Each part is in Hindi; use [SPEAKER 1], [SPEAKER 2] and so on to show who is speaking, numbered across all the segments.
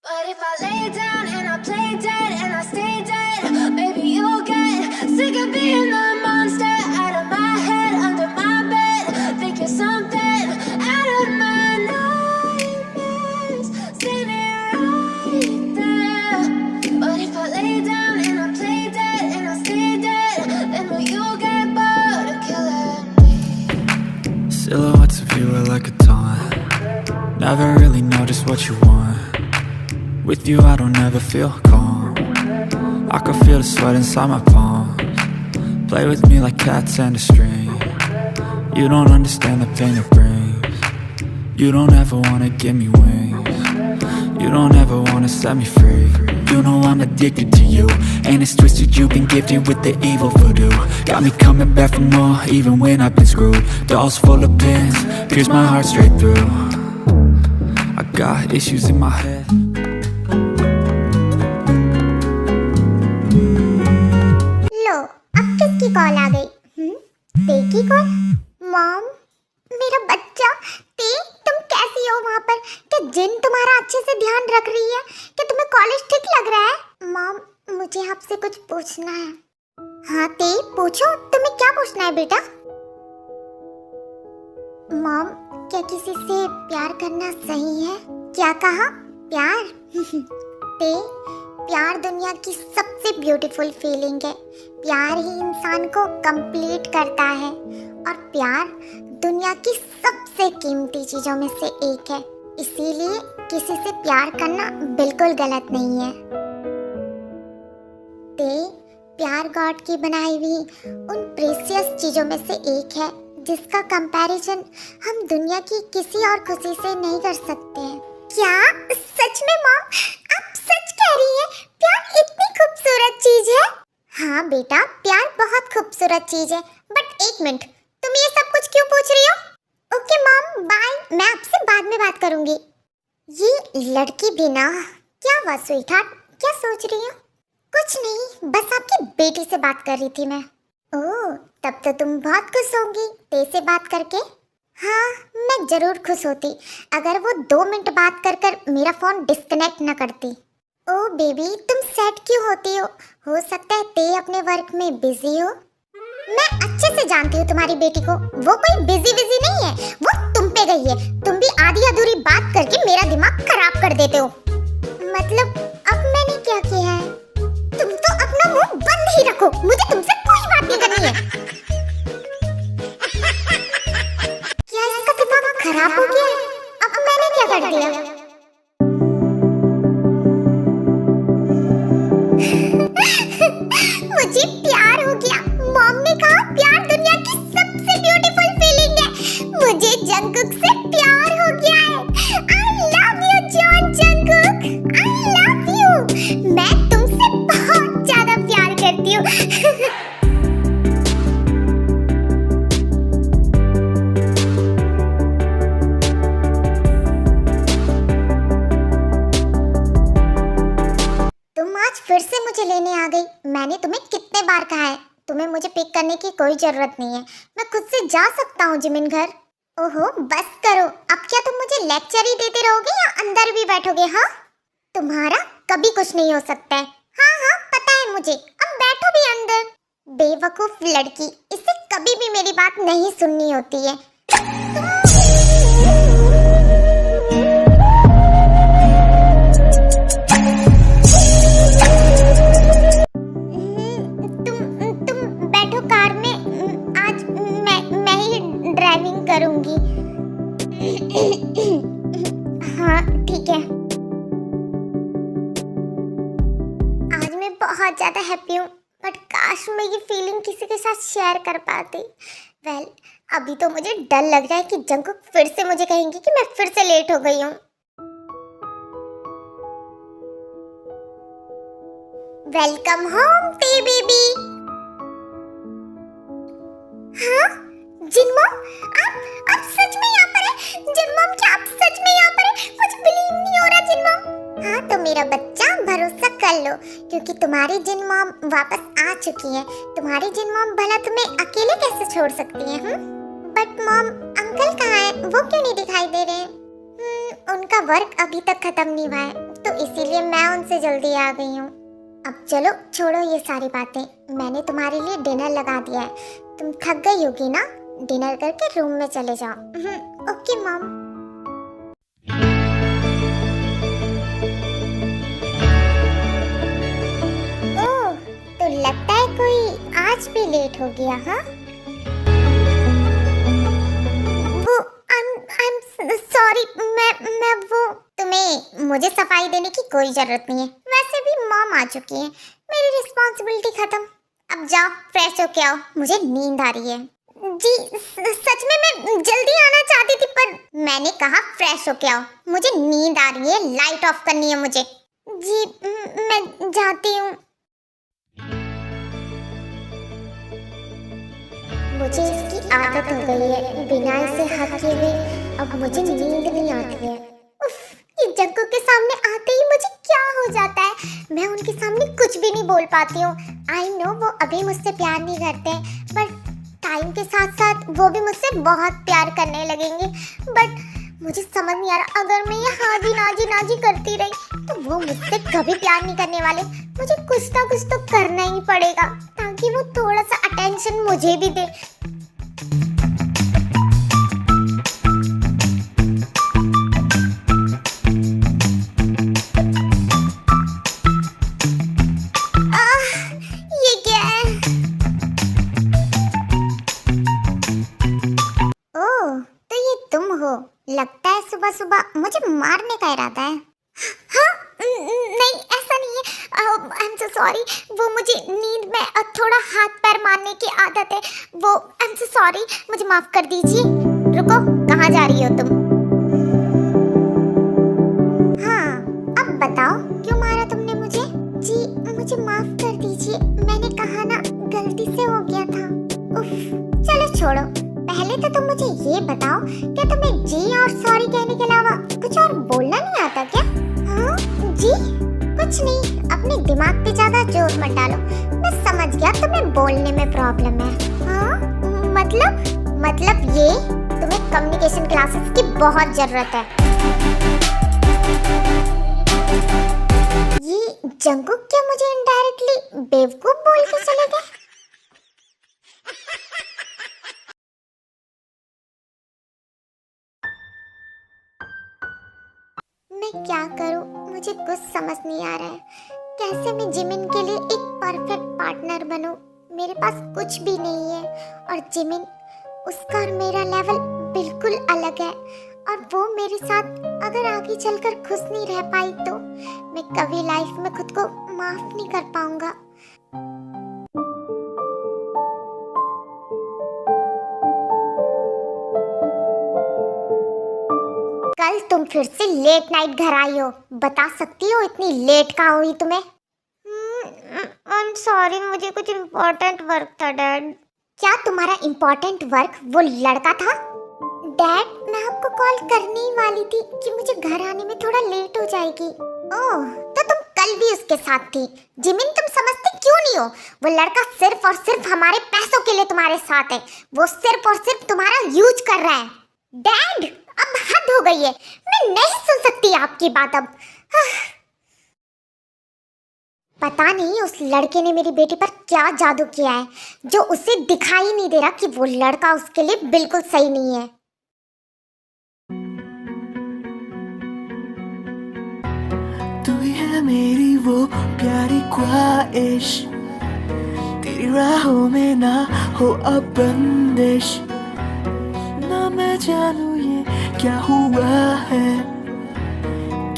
[SPEAKER 1] But if I lay down and I play dead and I stay dead, maybe you'll get sick of being the monster out of my head, under my bed, thinking something out of my nightmares, standing right there. But if I lay down and I play dead and I stay dead, then will you get bored of killing me?
[SPEAKER 2] Silhouettes of you are like a taunt. Never really know just what you want. With you I don't ever feel calm. I can feel the sweat inside my palms. Play with me like cats and a string. You don't understand the pain it brings. You don't ever wanna give me wings. You don't ever wanna set me free. You know I'm addicted to you, and it's twisted, you've been gifted with the evil voodoo. Got me coming back for more, even when I've been screwed. Dolls full of pins, pierce my heart straight through. I got issues in my head.
[SPEAKER 3] लो, अब किसकी कॉल आ गई? ते की कॉल? मॉम, मेरा बच्चा ते, तुम कैसी हो वहाँ पर? क्या जिन तुम्हारा अच्छे से ध्यान रख रही है? क्या तुम्हें कॉलेज ठीक लग रहा है? मॉम, मुझे आपसे कुछ पूछना है। हाँ ते, पूछो, तुम्हें क्या पूछना है बेटा? मॉम, क्या किसी से प्यार करना सही है? क्या कहा? प्यार? ते, प्यार दुनिया की सबसे ब्यूटीफुल फीलिंग है। प्यार ही इंसान को कंप्लीट करता है, और प्यार दुनिया की सबसे कीमती चीजों में से एक है। इसीलिए किसी से प्यार करना बिल्कुल गलत नहीं है। ते, प्यार गॉड की बनाई हुई उन प्रेशियस चीजों में से एक है जिसका कंपैरिजन हम दुनिया की किसी और खुशी से नहीं कर सकते हैं। क्या सच में मॉम, आप सच कह रही हैं? प्यार इतनी खूबसूरत चीज है? हाँ बेटा, प्यार बहुत खूबसूरत चीज है। बट एक मिनट, तुम ये सब कुछ क्यों पूछ रही हो? ओके मॉम, बाय, मैं आपसे बाद में बात करूंगी। ये लड़की भी ना, क्या हुआ स्वीटहार्ट, क्या सोच रही हो? कुछ नहीं, बस आपकी बेटी से बात कर रही थी मैं। ओह, तब तो तुम बहुत खुश होंगी ते से बात करके। हाँ, मैं जरूर खुश होती अगर वो 2 मिनट बात कर कर मेरा फोन डिस्कनेक्ट न करती। ओ बेबी, तुम सैड क्यों होती हो सकता है ते अपने वर्क में बिजी हो। मैं अच्छे से जानती हूँ तुम्हारी बेटी को, वो कोई बिजी नहीं है, वो तुम पे गई है। तुम भी आधी अधूरी बात करके मेरा दिमाग खराब कर देते हो। मतलब अब मैंने क्या किया है? तुम तो अपना मुंह बंद ही रखो, मुझे तुमसे कोई बात नहीं करनी है। क्या इसका दिमाग खराब हो गया है? अब मैंने क्या कर दिया? मुझे प्यार हो गया। मॉम ने कहा प्यार दुनिया की सबसे ब्यूटीफुल फीलिंग है। मुझे जंगकुक से प्यार हो गया है। I love you John Jungkook, I love you. मैं तुमसे बहुत ज्यादा प्यार करती हूँ। फिर से मुझे लेने आ गई। मैंने तुम्हें कितने बार कहा है, तुम्हें मुझे पिक करने की कोई जरूरत नहीं है। मैं खुद से जा सकता हूँ जिमिन घर। ओहो, बस करो। अब क्या तुम मुझे लेक्चर ही देते रहोगे या अंदर भी बैठोगे? हाँ, तुम्हारा कभी कुछ नहीं हो सकता है। हाँ हाँ, पता है मुझे। अब बैठो भी अंदर। बेवकूफ लड़की, इसे कभी भी मेरी बात नहीं सुननी होती है। करूंगी। हाँ ठीक है। आज मैं बहुत ज्यादा हैप्पी हूँ, बट काश मैं ये फीलिंग किसी के साथ शेयर कर पाती। वेल, अभी तो मुझे डर लग रहा है कि जंगकुक फिर से मुझे कहेंगी कि मैं फिर से लेट हो गई हूँ। वेलकम होम ते बेबी। हाँ जिनमॉम, आप सच में यहाँ पर है? जिनमॉम, क्या आप सच में यहाँ पर है? मुझे बिलीव नहीं हो रहा जिनमॉम। हाँ तो मेरा बच्चा, भरोसा कर लो, क्योंकि तुम्हारी जिनमॉम वापस आ चुकी है। तुम्हारी जिनमॉम भला तुम्हें अकेले कैसे छोड़ सकती है? बट मॉम, अंकल कहाँ है? वो क्यों नहीं दिखाई दे रहे? उनका वर्क अभी तक खत्म नहीं हुआ है, तो इसीलिए मैं उनसे जल्दी आ गई हूँ। अब चलो छोड़ो ये सारी बातें, मैंने तुम्हारे लिए डिनर लगा दिया है। तुम थक गई होगी ना, डिनर करके रूम में चले जाओ। Okay mom. ओह, तो लगता है कोई आज भी लेट हो गया। हाँ, वो I'm सॉरी, मैं वो, तुम्हें मुझे सफाई देने की कोई जरूरत नहीं है, वैसे भी मॉम आ चुकी है, मेरी रिस्पॉन्सिबिलिटी खत्म। अब जाओ फ्रेश होके आओ, मुझे नींद आ रही है। जी सच में मैं जल्दी आना चाहती थी, पर मैंने कहा फ्रेश होके आओ, मुझे नींद आ रही है, लाइट ऑफ करनी है मुझे। जी मैं जाती हूँ। मुझे इसकी आदत हो गई है, बिना इसे हाथ किए हुए अब मुझे नींद नहीं आती है। उफ, ये जग्गू के सामने आते ही मुझे क्या हो जाता है, मैं उनके सामने कुछ भी नहीं बोल पाती हूँ। आई नो वो अभी मुझसे प्यार नहीं करते, बट टाइम के साथ साथ वो भी मुझसे बहुत प्यार करने लगेंगे। बट मुझे समझ नहीं आ रहा, अगर मैं ये हाँ जी नाजी नाजी करती रही तो वो मुझसे कभी प्यार नहीं करने वाले। मुझे कुछ ना कुछ तो करना ही पड़ेगा ताकि वो थोड़ा सा अटेंशन मुझे भी दे। ये क्या है? ओह, तो ये तुम हो। लगता है सुबह सुबह मुझे मारने का इरादा है। हाँ, नहीं ऐसा नहीं है, आई एम सो सॉरी। वो मुझे नींद में थोड़ा हाथ पैर मारने की आदत है, वो आई एम सो सॉरी, मुझे माफ कर दीजिए। रुको, कहाँ जा रही हो तुम? हाँ, अब बताओ क्यों मारा तुमने मुझे? जी मुझे माफ कर दीजिए, मैंने कहा ना गलती से हो गया था। उफ, चलो छोड़ो, पहले तो तुम मुझे ये बताओ, क्या तुम्हें जी और सॉरी कहने के अलावा कुछ और बोलना नहीं आता क्या? हाँ जी, कुछ नहीं, अपने दिमाग पे ज्यादा जोर मत डालो, मैं समझ गया तुम्हें बोलने में प्रॉब्लम है। हाँ मतलब ये, तुम्हें कम्युनिकेशन क्लासेस की बहुत जरूरत है। ये जंगकुक क्या मुझे इनडायरेक्टली बेवकूफ बोल के चले गए? मैं क्या करूं, मुझे कुछ समझ नहीं आ रहा है। कैसे मैं जिमिन के लिए एक परफेक्ट पार्टनर बनूं? मेरे पास कुछ भी नहीं है, और जिमिन, उसका और मेरा लेवल बिल्कुल अलग है, और वो मेरे साथ अगर आगे चलकर खुश नहीं रह पाई तो मैं कभी लाइफ में खुद को माफ नहीं कर पाऊंगा। कल तुम फिर से लेट नाइट घर आई हो, बता सकती हो इतनी लेट कहाँ हुई तुम्हें? आई एम सॉरी, मुझे कुछ इम्पोर्टेंट वर्क था डैड। क्या तुम्हारा इम्पोर्टेंट वर्क वो लड़का था? डैड, मैं आपको कॉल करने ही वाली थी कि मुझे घर आने में थोड़ा लेट हो जाएगी। ओह, तो तुम कल भी उसके साथ थी। जिमिन, तुम समझते क्यों नहीं हो? वो लड़का सिर्फ और सिर्फ हमारे पैसों के लिए तुम्हारे साथ है, वो सिर्फ और सिर्फ तुम्हारा यूज कर रहा है। डैड, अब हद हो गई है, मैं नहीं सुन सकती आपकी बात अब। पता नहीं उस लड़के ने मेरी बेटी पर क्या जादू किया है, जो उसे दिखाई नहीं दे रहा कि वो लड़का उसके लिए बिल्कुल सही नहीं है।
[SPEAKER 4] तू ही है मेरी वो प्यारी ख्वाहिश, तेरी राहों में ना हो अब बंदिश, ना मैं जानू ये क्या हुआ है,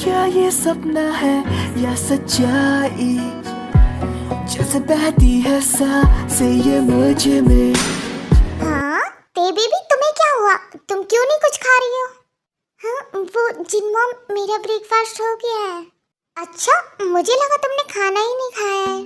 [SPEAKER 4] क्या ये सपना है या सच्चाई, जैसे बहती है सांसें ये मुझ में।
[SPEAKER 3] हाँ, बेबी भी तुम्हें क्या हुआ? तुम क्यों नहीं कुछ खा रही हो? हाँ, वो जिन मॉम, मेरा ब्रेकफास्ट हो गया है। अच्छा, मुझे लगा तुमने खाना ही नहीं खाया है।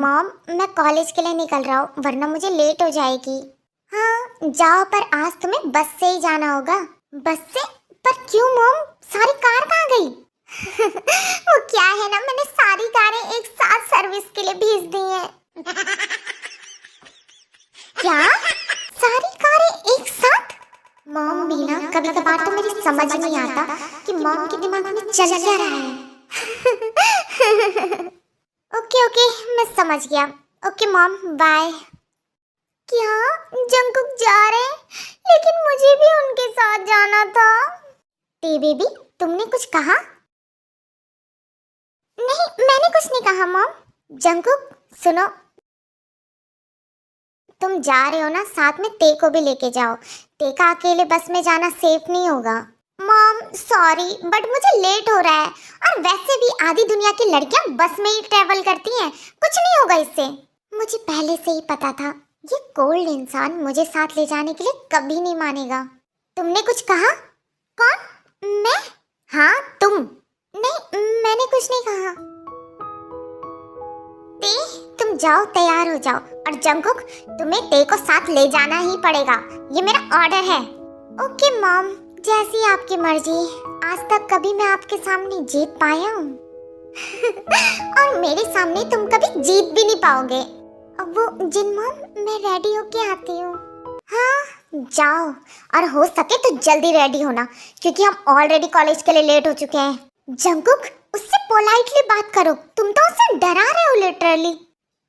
[SPEAKER 3] मॉम, मैं कॉलेज के लिए निकल रहा हूँ, वरना मुझे लेट हो जाएगी। हाँ जाओ, पर आज तुम्हें बस से ही जाना होगा। बस से? पर क्यों मॉम, सारी कार कहाँ गई? वो क्या है ना, मैंने सारी कारें एक साथ सर्विस के लिए भेज दी हैं। क्या? सारी कारें एक साथ? मॉम भी ना कभी कभी कभार तो मेरी समझ नहीं आता कि मॉम के दिमाग में चल क्या रहा है। ओके ओके, मैं समझ गया। Okay mom, bye. क्या जंकुक जा रहे हैं? लेकिन मुझे भी उनके साथ जाना था। टी बेबी, तुमने कुछ कहा? नहीं, मैंने कुछ नहीं कहा मॉम। जंकुक सुनो, तुम जा रहे हो ना, साथ में ते को भी लेके जाओ। ते का अकेले बस में जाना सेफ नहीं होगा। मॉम सॉरी, बट मुझे लेट हो रहा है, और वैसे भी आधी दुनिया की लड़कियां बस में ही ट्रेवल करती हैं, कुछ नहीं होगा इससे। मुझे पहले से ही पता था, ये कोल्ड इंसान मुझे साथ ले जाने के लिए कभी नहीं मानेगा। तुमने कुछ कहा? कौन? मैं? हाँ तुम। नहीं, मैंने कुछ नहीं कहा। ते, तुम जाओ, तैयार हो जाओ। और जंकुक, तुम्हें ते को साथ ले जाना ही पड़ेगा, ये मेरा ऑर्डर है। ओके मॉम, जैसी आपकी मर्जी। आज तक कभी मैं आपके सामने जीत पाया हूँ और मेरे सामने तुम कभी जीत भी नहीं पाओगे। अब वो जिन मॉम, मैं रेडी होके आती हूँ। हाँ जाओ, और हो सके तो जल्दी रेडी होना, क्योंकि हम ऑलरेडी कॉलेज के लिए लेट हो चुके हैं। जंकुक, उससे पोलाइटली बात करो, तुम तो उससे डरा रहे हो लिटरली।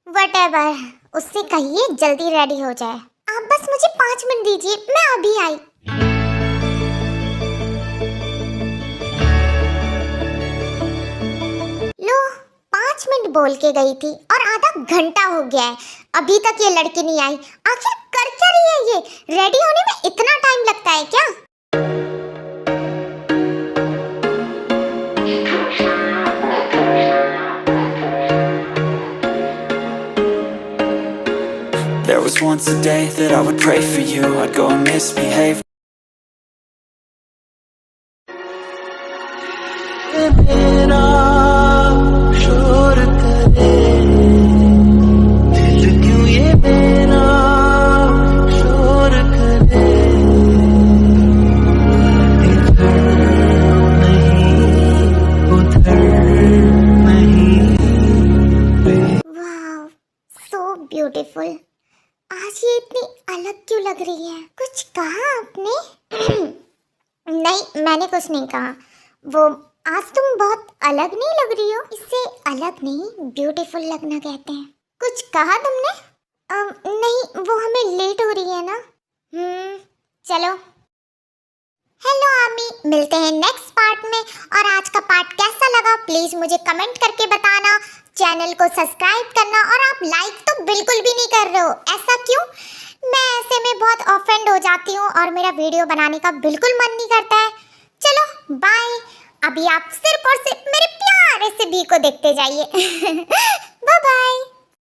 [SPEAKER 3] व्हाटएवर, उससे कहिए जल्दी रेडी हो जाए। आप बस मुझे 5 मिनट दीजिए, मैं अभी आई। लो, 5 मिनट बोल के गई थी और आधा घंटा हो गया है, अभी तक ये लड़की नहीं आई। आखिर कर क्या रही है ये? रेडी होने में इतना टाइम लगता है क्या?
[SPEAKER 2] There was once a day that I would pray for you. I'd go and misbehave.
[SPEAKER 4] मेरा शोर करे दिल, क्यों ये मेरा शोर करे। इधर नहीं उधर नहीं।
[SPEAKER 3] वाव, सो ब्यूटीफुल। आज ये इतनी अलग क्यों लग रही है? कुछ कहा आपने? नहीं, मैंने कुछ नहीं कहा। वो आज तुम बहुत अलग नहीं लग रही हो। इससे अलग नहीं, ब्यूटीफुल लगना कहते हैं। कुछ कहा तुमने? नहीं, वो हमें लेट हो रही है ना। चलो। हेलो आमी, मिलते हैं नेक्स्ट पार्ट में। और आज का पार्ट कैसा लगा प्लीज मुझे कमेंट करके बताना। चैनल को सब्सक्राइब करना, और आप लाइक तो बिल्कुल भी नहीं कर रहे हो, ऐसा क्यों? मैं ऐसे में बहुत ऑफेंड हो जाती हूँ और मेरा वीडियो बनाने का बिल्कुल मन नहीं करता है। चलो बाय। अभी आप सिर्फ और सिर्फ मेरे प्यारे से भी को देखते जाइए। Bye bye.